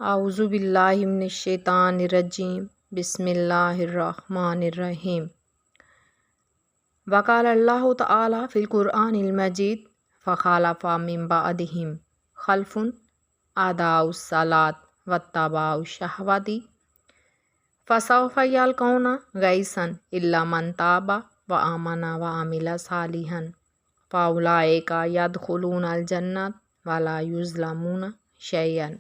आऊज़ु बिल्लाहि मिनश्शैतानिर्रजीम बिस्मिल्लाहिर्रहमानिर्रहीम। वक़ाल अल्लाहु तआला फ़िल क़ुरआनिल मजीद फ़ख़लफ़ मिन बअदिहिम ख़ल्फ़ुन अदाउस सलात वत्तबअुश शहवाति फ़सौफ़ यल्क़ौना गय्यसन इल्ला मन ताब व आमन व अमिल सालिहन फ़उलाइका यदख़ुलूनल जन्नत वला युज़लमून शैयअन।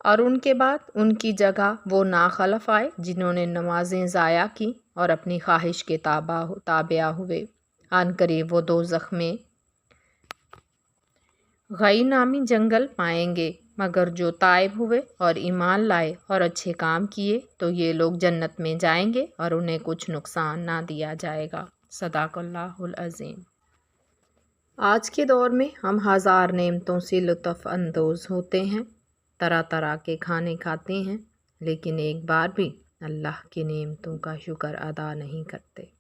और उनके बाद उनकी जगह वो नाखलफ आए जिन्होंने नमाजें ज़ाया की और अपनी ख्वाहिश के ताबिया हुए। अनकरीब वो दोज़ख में गई नामी जंगल पाएंगे, मगर जो ताइब हुए और ईमान लाए और अच्छे काम किए तो ये लोग जन्नत में जाएंगे और उन्हें कुछ नुकसान ना दिया जाएगा। सदाकल्लाहुल अज़ीम। आज के दौर में हम हज़ार नेमतों से लुत्फ़ अंदोज़ होते हैं, तरह तरह के खाने खाते हैं, लेकिन एक बार भी अल्लाह की नेमतों का शुक्र अदा नहीं करते।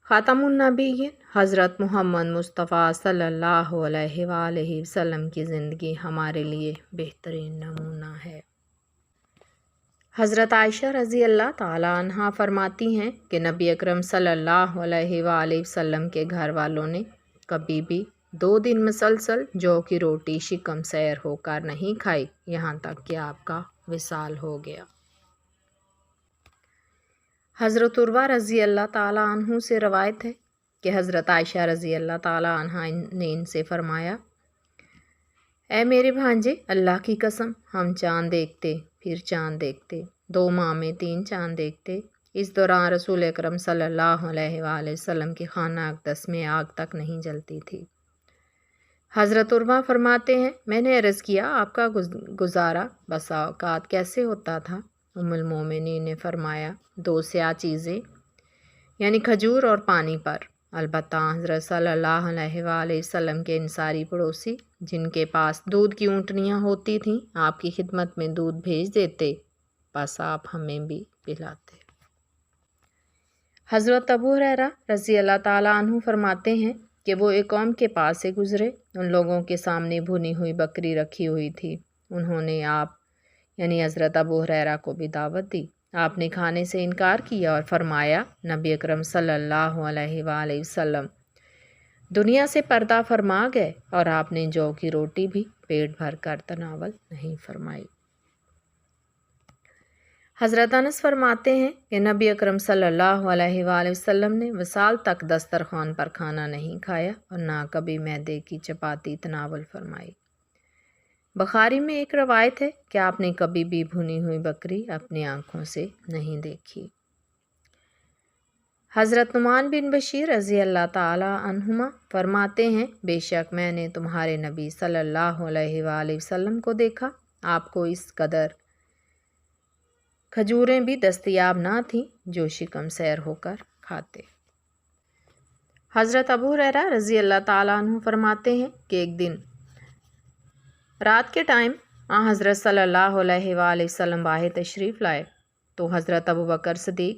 ख़ातमुन नबीय्यीन हज़रत मोहम्मद मुस्तफ़ा सल्लल्लाहु अलैहि वसल्लम की ज़िंदगी हमारे लिए बेहतरीन नमूना है। हज़रत आयशा रज़ी अल्लाह ताला अन्हा फरमाती हैं कि नबी अकरम सल्लल्लाहु अलैहि वसल्लम के घर वालों ने कभी भी 2 दिन मुसलसल जौ की रोटी शिकम सैर होकर नहीं खाई, यहाँ तक कि आपका विसाल हो गया। हज़रत उर्वा रज़ी अल्लाह ताला अन्हु से रवायत है कि हज़रत आयशा रज़ी अल्लाह ताला अन्हा ने इनसे फरमाया, ऐ मेरे भांजे, अल्लाह की कसम, हम चाँद देखते फिर चाँद देखते, 2 माह में 3 चाँद देखते। इस दौरान रसूल अकरम सल्लल्लाहु अलैहि वसल्लम के खाना अक़दस में आग तक नहीं जलती थी। हज़रत उर्वा फरमाते हैं, मैंने अर्ज़ किया, आपका गुजारा बसा औक़ात कैसे होता था? उम्मुल मोमिनीन ने फरमाया, 2 स्याह चीज़ें यानी खजूर और पानी पर। अलबत्ता हज़रत सल्लल्लाहु अलैहि वसल्लम के इंसारी पड़ोसी जिनके पास दूध की ऊँटनियाँ होती थीं, आपकी खिदमत में दूध भेज देते, बस आप हमें भी पिलाते। हज़रत अबू हुरैरा रज़ी अल्लाह ताला अन्हु फरमाते हैं कि वो एक कौम के पास से गुज़रे, उन लोगों के सामने भुनी हुई बकरी रखी हुई थी। उन्होंने आप यानी हज़रत अबू हुरैरा को भी दावत दी। आपने खाने से इनकार किया और फरमाया, नबी अकरम सल्लल्लाहु अलैहि वसल्लम दुनिया से पर्दा फरमा गए और आपने जौ की रोटी भी पेट भर कर तनावल नहीं फरमाई। हज़रत अनस फरमाते हैं कि नबी अकरम सल्लल्लाहु अलैहि वसल्लम ने वसाल तक दस्तरखान पर खाना नहीं खाया और ना कभी मैदे की चपाती तनावल फरमाई। बुखारी में एक रवायत है कि आपने कभी भी भुनी हुई बकरी अपनी आँखों से नहीं देखी। हज़रत नुमान बिन बशीर रज़ी अल्लाह ताला अन्हुमा फरमाते हैं, बेशक मैंने तुम्हारे नबी सल्लल्लाहु अलैहि वसल्लम को देखा, आपको इस कदर खजूरें भी दस्तयाब ना थीं जो शिकम सैर होकर खाते। हज़रत अबू हुरैरा रज़ी अल्लाह ताला अन्हु फरमाते हैं कि एक दिन रात के टाइम हज़रत सल्लल्लाहु अलैहि वसल्लम बाहर तशरीफ़ लाए तो हज़रत अबू बकर सिद्दीक़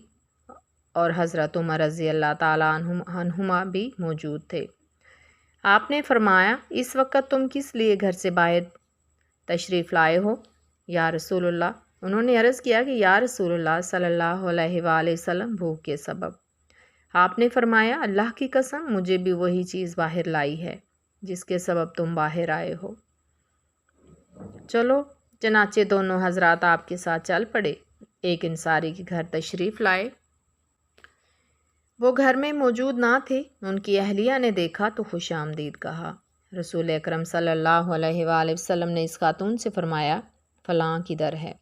और हज़रत उमर रज़ी अल्लाह ताला अन्हुमा भी मौजूद थे। आपने फरमाया, इस वक्त तुम किस लिए घर से बाहर तशरीफ़ लाए हो या रसूलुल्लाह? उन्होंने अर्ज़ किया कि या रसूलुल्लाह सल्लल्लाहु अलैहि वसल्लम, भूख के सबब। आपने फरमाया, अल्लाह की कसम, मुझे भी वही चीज़ बाहर लाई है जिसके सबब तुम बाहर आए हो। चलो, चनाचे दोनों हजरात आपके साथ चल पड़े, एक इंसारी के घर तशरीफ़ लाए। वो घर में मौजूद ना थे। उनकी अहलिया ने देखा तो खुश आमदीद कहा। रसूल अकरम सल्लल्लाहु अलैहि वसल्लम ने इस खातून से फरमाया, फ़लाँ किधर है?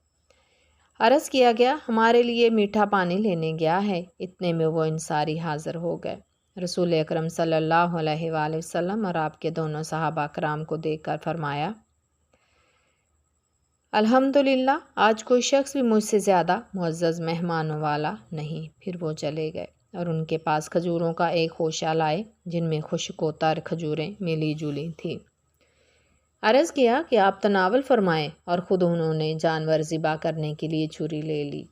अर्ज़ किया गया, हमारे लिए मीठा पानी लेने गया है। इतने में वो इंसारी हाज़िर हो गए। रसूल अकरम सल्लल्लाहु अलैहि वसल्लम और आपके दोनों सहाबा कराम को देखकर फरमाया, अल्हम्दुलिल्लाह, आज कोई शख्स भी मुझसे ज़्यादा मुअज़्ज़ज़ मेहमानों वाला नहीं। फिर वो चले गए और उनके पास खजूरों का एक खोशा लाए जिनमें खुश्क व तर खजूरें मिली जुली थीं। अर्ज़ किया कि आप तनावल फरमाएं और ख़ुद उन्होंने जानवर ज़िबा करने के लिए छुरी ले ली।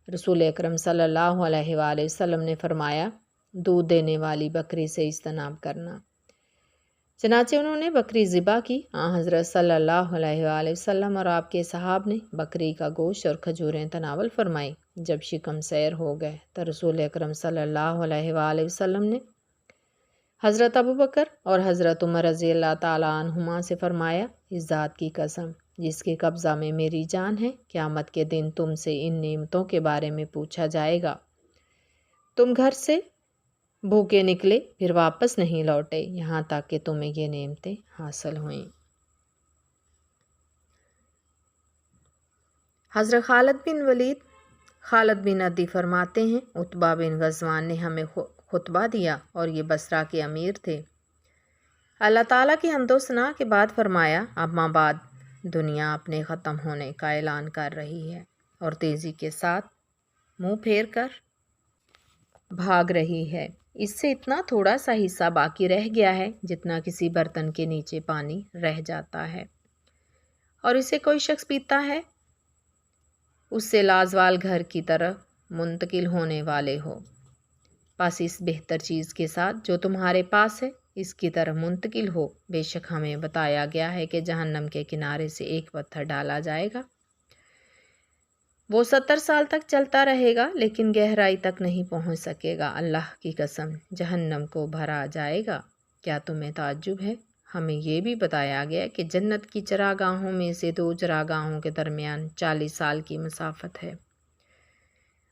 रसूल अकरम सल्लल्लाहु अलैहि वसल्लम ने फरमाया, दूध देने वाली बकरी से इज्तनाब करना। चनाचे उन्होंने बकरी ज़िबा की। हज़रत सल्लल्लाहु अलैहि वसल्लम और आपके सहाब ने बकरी का गोश्त और खजूरें तनावल फरमाई। जब शिकम सैर हो गए तो रसूल अकरम सल्लल्लाहु अलैहि वसल्लम ने हज़रत अबू बकर और हज़रत उमर रज़ी अल्लाह ताला अन्हुमा से फरमाया, इस ज़ात की कसम जिसके कब्ज़ा में मेरी जान है, क़यामत के दिन तुमसे इन नेमतों के बारे में पूछा जाएगा। तुम घर से भूखे निकले फिर वापस नहीं लौटे यहाँ तक कि तुम्हें ये नेमतें हासिल हुईं। हज़रत खालिद बिन अदी फरमाते हैं, उतबा बिन गज़वान ने हमें खुतबा दिया और ये बसरा के अमीर थे। अल्लाह ताला की हम्दो सना के बाद फरमाया, अम्मा बाद दुनिया अपने ख़त्म होने का ऐलान कर रही है और तेज़ी के साथ मुँह फेर कर भाग रही है। इससे इतना थोड़ा सा हिस्सा बाकी रह गया है जितना किसी बर्तन के नीचे पानी रह जाता है और इसे कोई शख्स पीता है, उससे लाजवाल घर की तरफ मुंतकिल होने वाले हो। बस इस बेहतर चीज़ के साथ जो तुम्हारे पास है इसकी तरफ मुंतकिल हो। बेशक हमें बताया गया है कि जहन्नम के किनारे से एक पत्थर डाला जाएगा, वो 70 साल तक चलता रहेगा लेकिन गहराई तक नहीं पहुंच सकेगा। अल्लाह की कसम जहन्नम को भरा जाएगा। क्या तुम्हें ताज्जुब है? हमें ये भी बताया गया कि जन्नत की चरागाहों में से 2 चरागाहों के दरमियान 40 साल की मसाफत है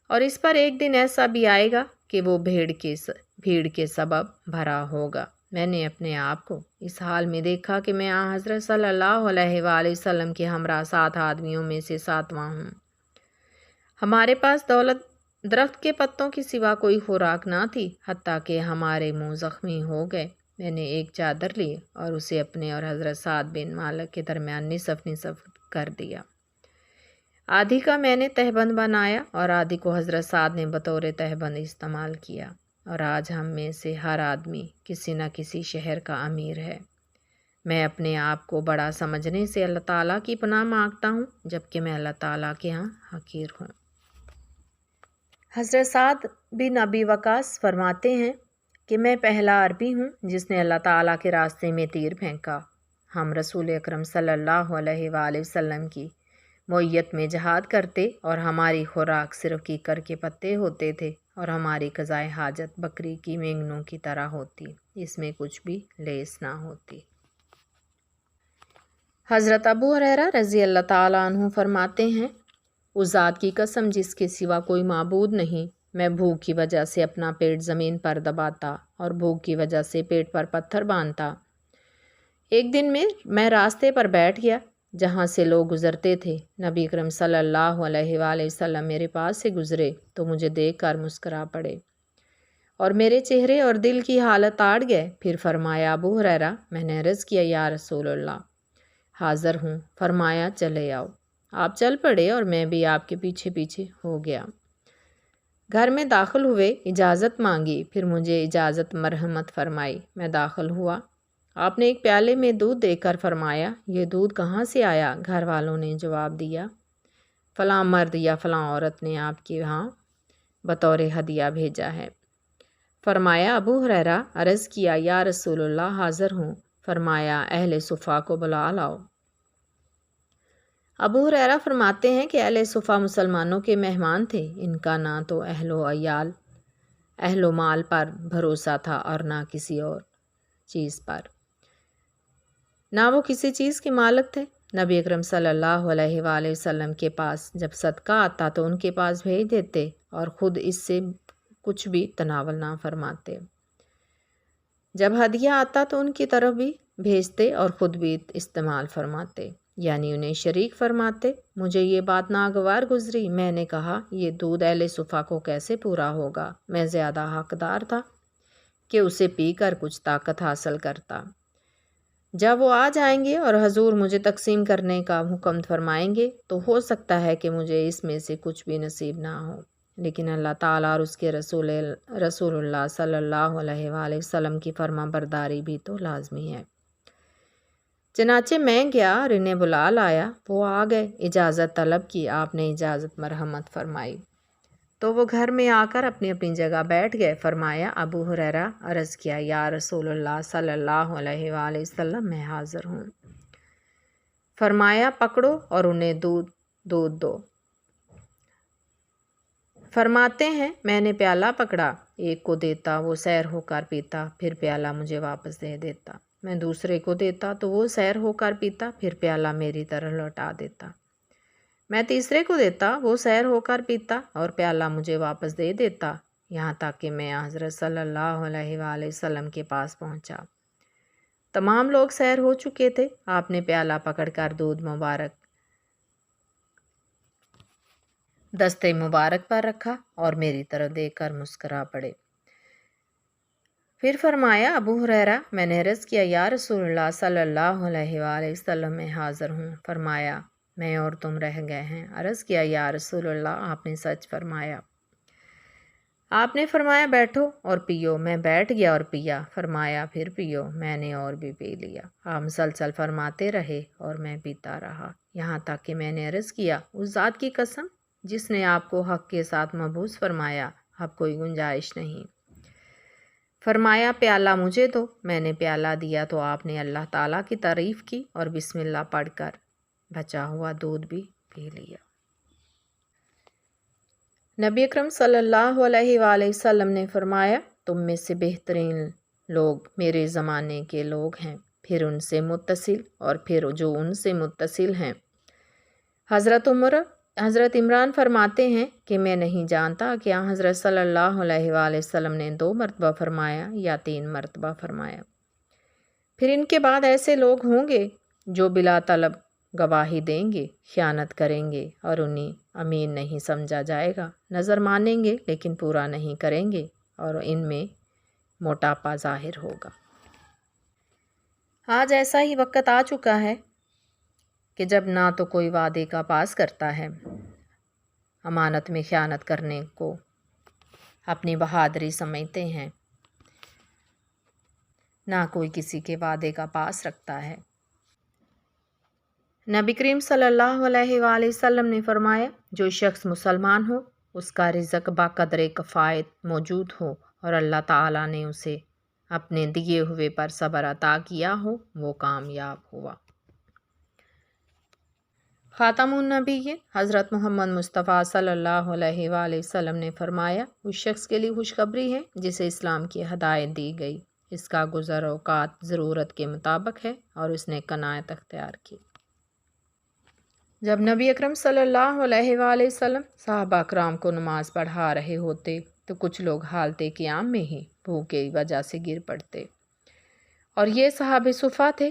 और इस पर एक दिन ऐसा भी आएगा कि वो भीड़ के सबब भरा होगा। मैंने अपने आप को इस हाल में देखा कि मैं हज़रत सल्लल्लाहु अलैहि वसल्लम के हमरा 7 आदमियों में से 7वां हूँ। हमारे पास दरख्त के पत्तों की सिवा कोई खुराक ना थी, हत्ता कि हमारे मुंह ज़ख्मी हो गए। मैंने एक चादर ली और उसे अपने और हज़रत साद बिन मालिक के दरमियान निसफ कर दिया। आधी का मैंने तहबंद बनाया और आधी को हज़रत साद ने बतौर तहबंद इस्तेमाल किया। और आज हम में से हर आदमी किसी न किसी शहर का अमीर है। मैं अपने आप को बड़ा समझने से अल्लाह ताला की पनाह मांगता हूँ, जबकि मैं अल्लाह ताला के यहाँ हकीर हूँ। हज़रत साद बिन अबी वकास फरमाते हैं कि मैं पहला अरबी हूँ जिसने अल्लाह ताला के रास्ते में तीर फेंका। हम रसूल अकरम सल्लल्लाहु अलैहि वसल्लम की मोयत में जहाद करते और हमारी खुराक सिर्फ कीकर के पत्ते होते थे और हमारी क़ज़ाए हाजत बकरी की मेंगनों की तरह होती, इसमें कुछ भी लेस ना होती। हज़रत अबू हुरैरा रज़ी अल्लाह ताला अन्हु फरमाते हैं, उस ज़ात की कसम जिसके सिवा कोई माबूद नहीं, मैं भूख की वजह से अपना पेट ज़मीन पर दबाता और भूख की वजह से पेट पर पत्थर बांधता। एक दिन में मैं रास्ते पर बैठ गया जहाँ से लोग गुज़रते थे। नबी अकरम सल्लल्लाहु अलैहि वसल्लम मेरे पास से गुज़रे तो मुझे देखकर मुस्करा पड़े और मेरे चेहरे और दिल की हालत आड़ गए। फिर फरमाया, अबू हुरैरा, मैंने अर्ज़ किया, या रसूलल्लाह, हाज़िर हूँ। फरमाया, चले आओ। आप चल पड़े और मैं भी आपके पीछे पीछे हो गया। घर में दाखिल हुए, इजाज़त मांगी, फिर मुझे इजाज़त मरहमत फरमाई। मैं दाखिल हुआ। आपने एक प्याले में दूध देकर फरमाया, ये दूध कहाँ से आया? घर वालों ने जवाब दिया, फ़लाँ मर्द या फ़लाँ औरत ने आपके यहाँ बतौर हदिया भेजा है। फरमाया, अबू हुरैरा, अर्ज़ किया, या रसूलल्लाह, हाज़िर हूँ। फरमाया, अहले सुफ़ा को बुला लाओ। अबू हुरैरा फरमाते हैं कि अहले सुफ़ा मुसलमानों के मेहमान थे। इनका ना तो अहलो माल पर भरोसा था और ना किसी और चीज़ पर, ना वो किसी चीज़ के मालिक थे। नबी अकरम सल्लल्लाहु अलैहि वसल्लम के पास जब सदका आता तो उनके पास भेज देते और ख़ुद इससे कुछ भी तनावल ना फरमाते। जब हदिया आता तो उनकी तरफ भी भेजते और ख़ुद भी इस्तेमाल फरमाते, यानी उन्हें शरीक फरमाते। मुझे ये बात नागवार गुजरी। मैंने कहा, ये दूध अहले सुफ़ा को कैसे पूरा होगा? मैं ज़्यादा हकदार था कि उसे पीकर कुछ ताकत हासिल करता। जब वो आ जाएंगे और हजूर मुझे तकसीम करने का हुक्म फरमाएंगे तो हो सकता है कि मुझे इसमें से कुछ भी नसीब ना हो, लेकिन अल्लाह ताला और उसके रसूलुल्लाह सल्लल्लाहु अलैहि वसल्लम की फर्मा बरदारी भी तो लाजमी है। चनाचे मैं गया और इन्हें बुला लाया। वो आ गए, इजाज़त तलब की। आपने इजाज़त मरहमत फरमाई। تو وہ گھر میں آ کر اپنی اپنی جگہ بیٹھ گئے۔ فرمایا ابو ہریرہ عرض کیا یا رسول اللہ صلی اللہ علیہ وآلہ وسلم میں حاضر ہوں۔ فرمایا پکڑو اور انہیں دودھ دو۔ فرماتے ہیں میں نے پیالہ پکڑا، ایک کو دیتا وہ سیر ہو کر پیتا، پھر پیالہ مجھے واپس دے دیتا۔ میں دوسرے کو دیتا تو وہ سیر ہو کر پیتا، پھر پیالہ میری طرح لوٹا دیتا۔ میں تیسرے کو دیتا، وہ سیر ہو کر پیتا اور پیالہ مجھے واپس دے دیتا، یہاں تک کہ میں حضرت صلی اللہ علیہ وآلہ وسلم کے پاس پہنچا۔ تمام لوگ سیر ہو چکے تھے۔ آپ نے پیالہ پکڑ کر دودھ مبارک دستے مبارک پر رکھا اور میری طرف دیکھ کر مسکرا پڑے۔ پھر فرمایا ابو ہریرہ میں نے عرض کیا یا رسول اللہ صلی اللہ علیہ وآلہ وسلم میں حاضر ہوں۔ فرمایا میں اور تم رہ گئے ہیں۔ عرض کیا یا رسول اللہ آپ نے سچ فرمایا۔ آپ نے فرمایا بیٹھو اور پیو۔ میں بیٹھ گیا اور پیا۔ فرمایا پھر پیو۔ میں نے اور بھی پی لیا۔ آپ مسلسل فرماتے رہے اور میں پیتا رہا، یہاں تک کہ میں نے عرض کیا اس ذات کی قسم جس نے آپ کو حق کے ساتھ مبعوث فرمایا، اب کوئی گنجائش نہیں۔ فرمایا پیالہ مجھے دو۔ میں نے پیالہ دیا تو آپ نے اللہ تعالیٰ کی تعریف کی اور بسم اللہ پڑھ کر بچا ہوا دودھ بھی پی لیا۔ نبی اکرم صلی اللہ علیہ وآلہ وسلم نے فرمایا تم میں سے بہترین لوگ میرے زمانے کے لوگ ہیں، پھر ان سے متصل اور پھر جو ان سے متصل ہیں۔ حضرت عمران فرماتے ہیں کہ میں نہیں جانتا کہ حضرت صلی اللہ علیہ وآلہ وسلم نے 2 مرتبہ فرمایا یا 3 مرتبہ فرمایا۔ پھر ان کے بعد ایسے لوگ ہوں گے جو بلا طلب گواہی دیں گے، خیانت کریں گے اور انہیں امین نہیں سمجھا جائے گا، نظر مانیں گے لیکن پورا نہیں کریں گے اور ان میں موٹاپا ظاہر ہوگا۔ آج ایسا ہی وقت آ چکا ہے کہ جب نہ تو کوئی وعدے کا پاس کرتا ہے، امانت میں خیانت کرنے کو اپنی بہادری سمجھتے ہیں، نہ کوئی کسی کے وعدے کا پاس رکھتا ہے۔ نبی کریم صلی اللہ علیہ وآلہ وسلم نے فرمایا جو شخص مسلمان ہو اس کا رزق بقدر کفایت موجود ہو اور اللہ تعالیٰ نے اسے اپنے دیے ہوئے پر صبر عطا کیا ہو، وہ کامیاب ہوا۔ خاتم النبیین حضرت محمد مصطفیٰ صلی اللہ علیہ وآلہ وسلم نے فرمایا اس شخص کے لیے خوشخبری ہے جسے اسلام کی ہدایت دی گئی، اس کا گزر اوقات ضرورت کے مطابق ہے اور اس نے قناعت اختیار کی۔ جب نبی اکرم صلی اللہ علیہ وآلہ وسلم صحابہ کرام کو نماز پڑھا رہے ہوتے تو کچھ لوگ حالت قیام میں ہی بھوک کی وجہ سے گر پڑتے، اور یہ صحابہ صفا تھے،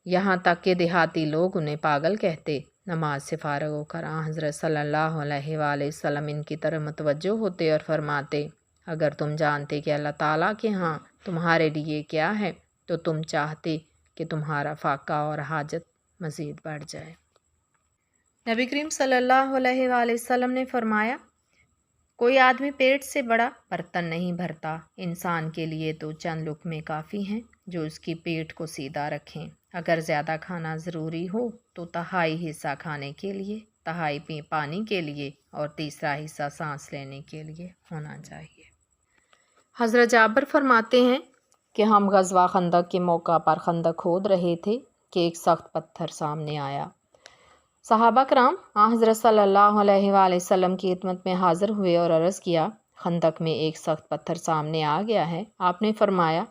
یہاں تک کہ دیہاتی لوگ انہیں پاگل کہتے۔ نماز سے فارغ ہو کر حضرت صلی اللہ علیہ وآلہ وسلم ان کی طرف متوجہ ہوتے اور فرماتے اگر تم جانتے کہ اللہ تعالیٰ کے ہاں تمہارے لیے کیا ہے تو تم چاہتے کہ تمہارا فاقہ اور حاجت مزید بڑھ جائے۔ نبی کریم صلی اللہ علیہ وآلہ وسلم نے فرمایا کوئی آدمی پیٹ سے بڑا برتن نہیں بھرتا، انسان کے لیے تو چند لقمے کافی ہیں جو اس کی پیٹ کو سیدھا رکھیں، اگر زیادہ کھانا ضروری ہو تو تہائی حصہ کھانے کے لیے، تہائی پانی کے لیے اور تیسرا حصہ سانس لینے کے لیے ہونا چاہیے۔ حضرت جابر فرماتے ہیں کہ ہم غزوہ خندق کے موقع پر خندق کھود رہے تھے کہ ایک سخت پتھر سامنے آیا۔ صحابہ کرام حضرت صلی اللہ علیہ وآلہ وسلم کی خدمت میں حاضر ہوئے اور عرض کیا خندق میں ایک سخت پتھر سامنے آ گیا ہے۔ آپ نے فرمایا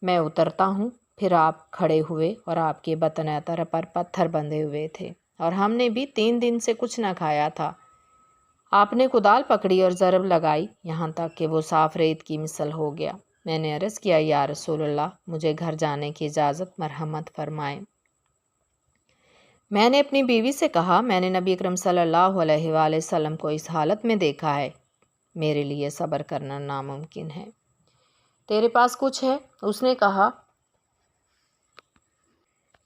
میں اترتا ہوں۔ پھر آپ کھڑے ہوئے اور آپ کے بطن اتر پر پتھر بندھے ہوئے تھے اور ہم نے بھی 3 دن سے کچھ نہ کھایا تھا۔ آپ نے کدال پکڑی اور ضرب لگائی یہاں تک کہ وہ صاف ریت کی مثل ہو گیا۔ میں نے عرض کیا یا رسول اللہ مجھے گھر جانے کی اجازت مرحمت فرمائیں۔ میں نے اپنی بیوی سے کہا میں نے نبی اکرم صلی اللہ علیہ وآلہ وسلم کو اس حالت میں دیکھا ہے، میرے لیے صبر کرنا ناممکن ہے، تیرے پاس کچھ ہے؟ اس نے کہا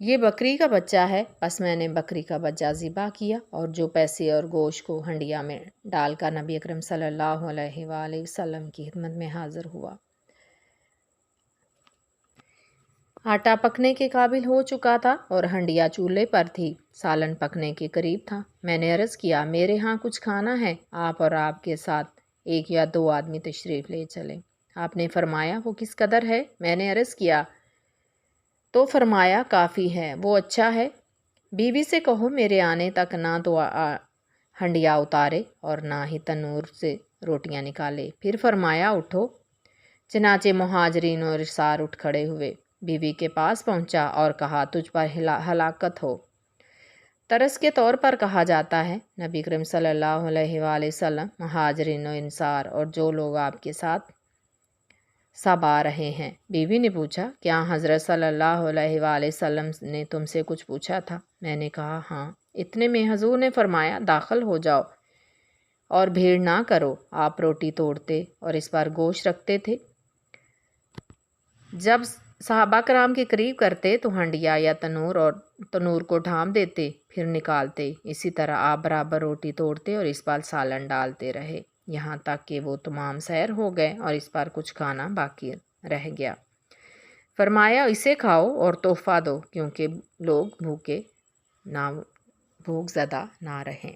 یہ بکری کا بچہ ہے۔ بس میں نے بکری کا بچہ ذبح کیا اور جو پیسے اور گوشت کو ہنڈیا میں ڈال کر نبی اکرم صلی اللہ علیہ وآلہ وسلم کی خدمت میں حاضر ہوا۔ आटा पकने के काबिल हो चुका था और हंडिया चूल्हे पर थी। सालन पकने के करीब था। मैंने अर्ज़ किया, मेरे यहाँ कुछ खाना है, आप और आपके साथ 1 या 2 आदमी तशरीफ़ ले चले। आपने फरमाया, वो किस कदर है? मैंने अर्ज़ किया तो फरमाया, काफ़ी है, वो अच्छा है। बीवी से कहो मेरे आने तक ना तो हंडिया उतारे और ना ही तनूर से रोटियां निकाले। फिर फरमाया, उठो। चनाचे मुहाजरीन और इरसार उठ खड़े हुए। बीवी के पास पहुंचा और कहा, तुझ पर हलाकत हो। तरस के तौर पर कहा जाता है, नबी करीम सल्लल्लाहु अलैहि वसल्लम, मुहाजरीन और इंसार और जो लोग आपके साथ सब आ रहे हैं। बीवी ने पूछा, क्या हज़रत सल्लल्लाहु अलैहि वसल्लम ने तुमसे कुछ पूछा था? मैंने कहा, हाँ। इतने में हजूर ने फरमाया, दाखिल हो जाओ और भीड़ ना करो। आप रोटी तोड़ते और इस पर गोश्त रखते थे। जब सहाबा कराम के करीब करते तो हंडिया या तनूर को ढांप देते, फिर निकालते। इसी तरह आप बराबर रोटी तोड़ते और इस पर सालन डालते रहे, यहाँ तक कि वो तमाम सैर हो गए और इस पर कुछ खाना बाकी रह गया। फरमाया, इसे खाओ और तोहफा दो, क्योंकि लोग भूख ज़दा ना रहें।